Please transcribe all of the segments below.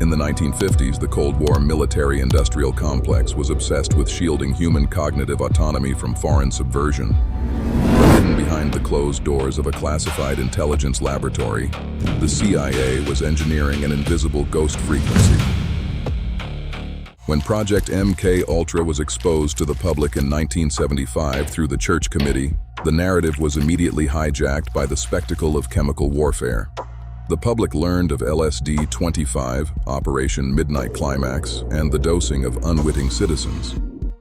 In the 1950s, the Cold War military-industrial complex was obsessed with shielding human cognitive autonomy from foreign subversion. But hidden behind the closed doors of a classified intelligence laboratory, the CIA was engineering an invisible ghost frequency. When Project MK Ultra was exposed to the public in 1975 through the Church Committee, the narrative was immediately hijacked by the spectacle of chemical warfare. The public learned of LSD-25, Operation Midnight Climax, and the dosing of unwitting citizens.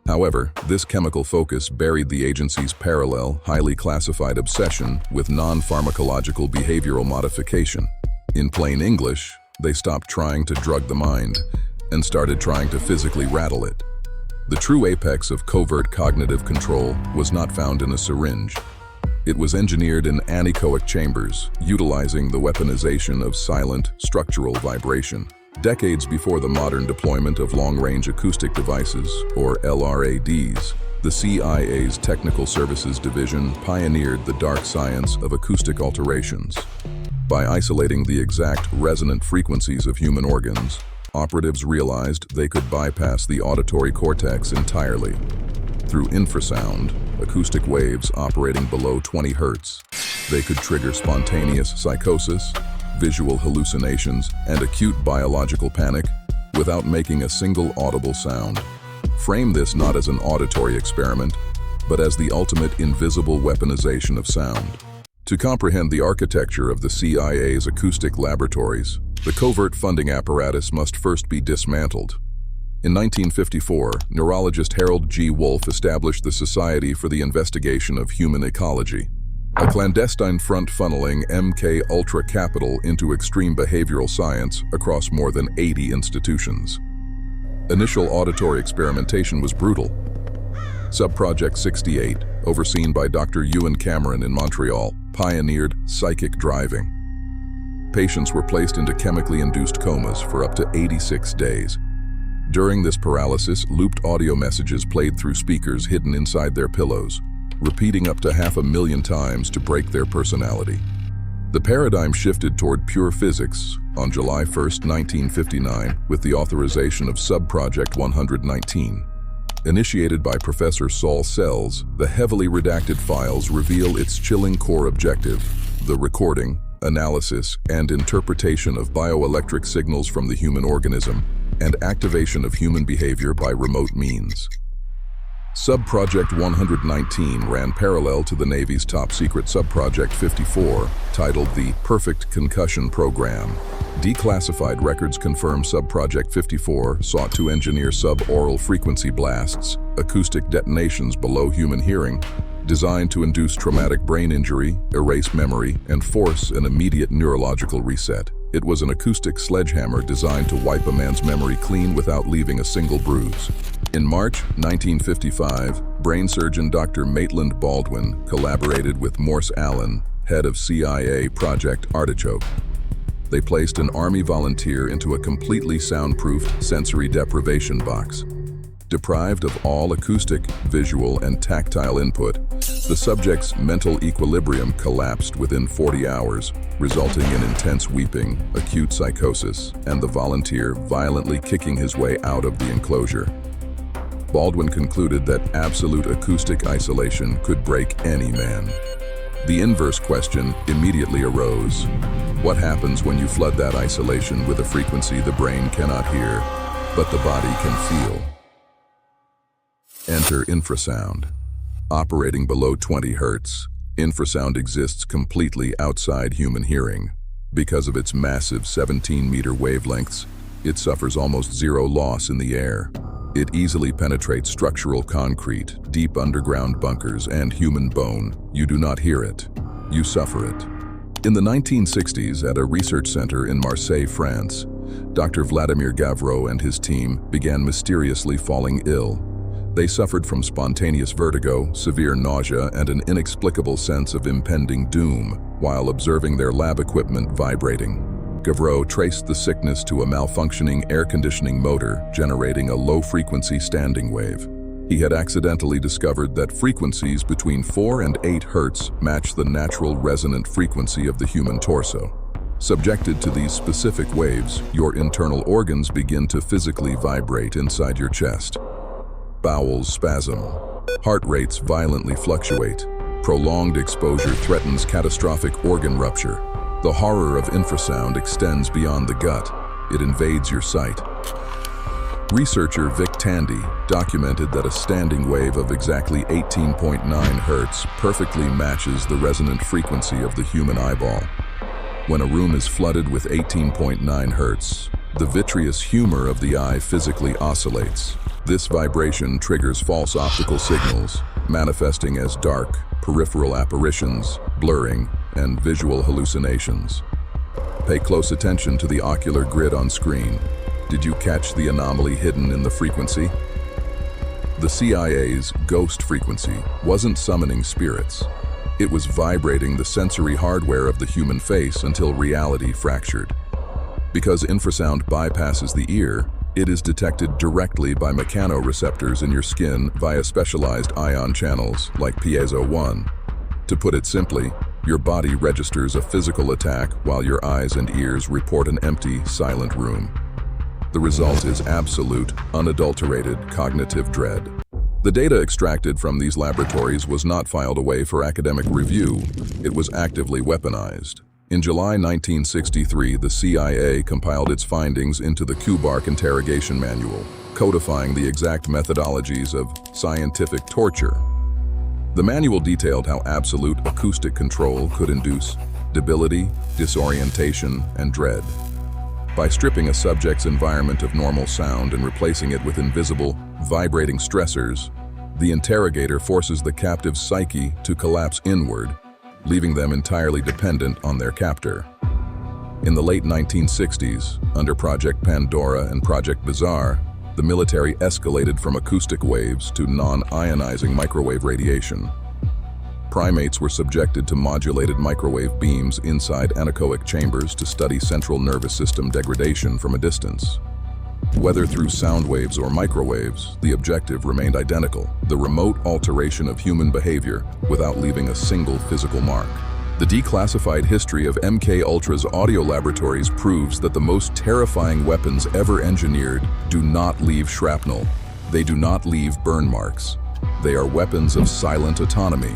However, this chemical focus buried the agency's parallel, highly classified obsession with non-pharmacological behavioral modification. In plain English, they stopped trying to drug the mind and started trying to physically rattle it. The true apex of covert cognitive control was not found in a syringe. It was engineered in anechoic chambers, utilizing the weaponization of silent, structural vibration. Decades before the modern deployment of long-range acoustic devices, or LRADs, the CIA's Technical Services Division pioneered the dark science of acoustic alterations. By isolating the exact resonant frequencies of human organs, operatives realized they could bypass the auditory cortex entirely. Through infrasound, acoustic waves operating below 20 Hz, they could trigger spontaneous psychosis, visual hallucinations, and acute biological panic without making a single audible sound. Frame this not as an auditory experiment, but as the ultimate invisible weaponization of sound. To comprehend the architecture of the CIA's acoustic laboratories, the covert funding apparatus must first be dismantled. In 1954, neurologist Harold G. Wolff established the Society for the Investigation of Human Ecology, a clandestine front funneling MK Ultra capital into extreme behavioral science across more than 80 institutions. Initial auditory experimentation was brutal. Subproject 68, overseen by Dr. Ewan Cameron in Montreal, pioneered psychic driving. Patients were placed into chemically induced comas for up to 86 days. During this paralysis, looped audio messages played through speakers hidden inside their pillows, repeating up to 500,000 times to break their personality. The paradigm shifted toward pure physics on July 1, 1959, with the authorization of Subproject 119. Initiated by Professor Saul Sells, the heavily redacted files reveal its chilling core objective: the recording, analysis, and interpretation of bioelectric signals from the human organism, and activation of human behavior by remote means. Subproject 119 ran parallel to the Navy's top-secret Subproject 54, titled the Perfect Concussion Program. Declassified records confirm Subproject 54 sought to engineer subaural frequency blasts, acoustic detonations below human hearing, designed to induce traumatic brain injury, erase memory, and force an immediate neurological reset. It was an acoustic sledgehammer designed to wipe a man's memory clean without leaving a single bruise. In March 1955, brain surgeon Dr. Maitland Baldwin collaborated with Morse Allen, head of CIA Project Artichoke. They placed an Army volunteer into a completely soundproof sensory deprivation box. Deprived of all acoustic, visual, and tactile input, the subject's mental equilibrium collapsed within 40 hours, resulting in intense weeping, acute psychosis, and the volunteer violently kicking his way out of the enclosure. Baldwin concluded that absolute acoustic isolation could break any man. The inverse question immediately arose: what happens when you flood that isolation with a frequency the brain cannot hear, but the body can feel? Enter infrasound. Operating below 20 Hz, infrasound exists completely outside human hearing. Because of its massive 17-meter wavelengths, it suffers almost zero loss in the air. It easily penetrates structural concrete, deep underground bunkers, and human bone. You do not hear it. You suffer it. In the 1960s, at a research center in Marseille, France, Dr. Vladimir Gavreau and his team began mysteriously falling ill. They suffered from spontaneous vertigo, severe nausea, and an inexplicable sense of impending doom while observing their lab equipment vibrating. Gavreau traced the sickness to a malfunctioning air conditioning motor generating a low-frequency standing wave. He had accidentally discovered that frequencies between 4 and 8 Hz match the natural resonant frequency of the human torso. Subjected to these specific waves, your internal organs begin to physically vibrate inside your chest. Bowels spasm. Heart rates violently fluctuate. Prolonged exposure threatens catastrophic organ rupture. The horror of infrasound extends beyond the gut. It invades your sight. Researcher Vic Tandy documented that a standing wave of exactly 18.9 Hz perfectly matches the resonant frequency of the human eyeball. When a room is flooded with 18.9 Hz, the vitreous humor of the eye physically oscillates. This vibration triggers false optical signals, manifesting as dark, peripheral apparitions, blurring, and visual hallucinations. Pay close attention to the ocular grid on screen. Did you catch the anomaly hidden in the frequency? The CIA's ghost frequency wasn't summoning spirits. It was vibrating the sensory hardware of the human face until reality fractured. Because infrasound bypasses the ear, it is detected directly by mechanoreceptors in your skin via specialized ion channels like piezo 1. To put it simply, your body registers a physical attack while your eyes and ears report an empty, silent room. The result is absolute, unadulterated cognitive dread. The data extracted from these laboratories was not filed away for academic review. It was actively weaponized. In July 1963, the CIA compiled its findings into the KUBARK interrogation manual, codifying the exact methodologies of scientific torture. The manual detailed how absolute acoustic control could induce debility, disorientation, and dread. By stripping a subject's environment of normal sound and replacing it with invisible, vibrating stressors, the interrogator forces the captive's psyche to collapse inward, leaving them entirely dependent on their captor. In the late 1960s, under Project Pandora and Project Bizarre, the military escalated from acoustic waves to non-ionizing microwave radiation. Primates were subjected to modulated microwave beams inside anechoic chambers to study central nervous system degradation from a distance. Whether through sound waves or microwaves, the objective remained identical: the remote alteration of human behavior without leaving a single physical mark. The declassified history of MK Ultra's audio laboratories proves that the most terrifying weapons ever engineered do not leave shrapnel. They do not leave burn marks. They are weapons of silent autonomy.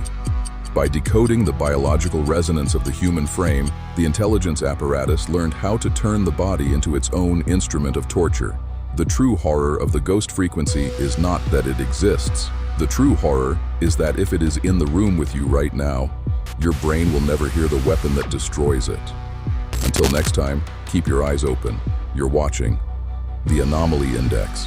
By decoding the biological resonance of the human frame, the intelligence apparatus learned how to turn the body into its own instrument of torture. The true horror of the ghost frequency is not that it exists. The true horror is that if it is in the room with you right now, your brain will never hear the weapon that destroys it. Until next time, keep your eyes open. You're watching the Anomaly Index.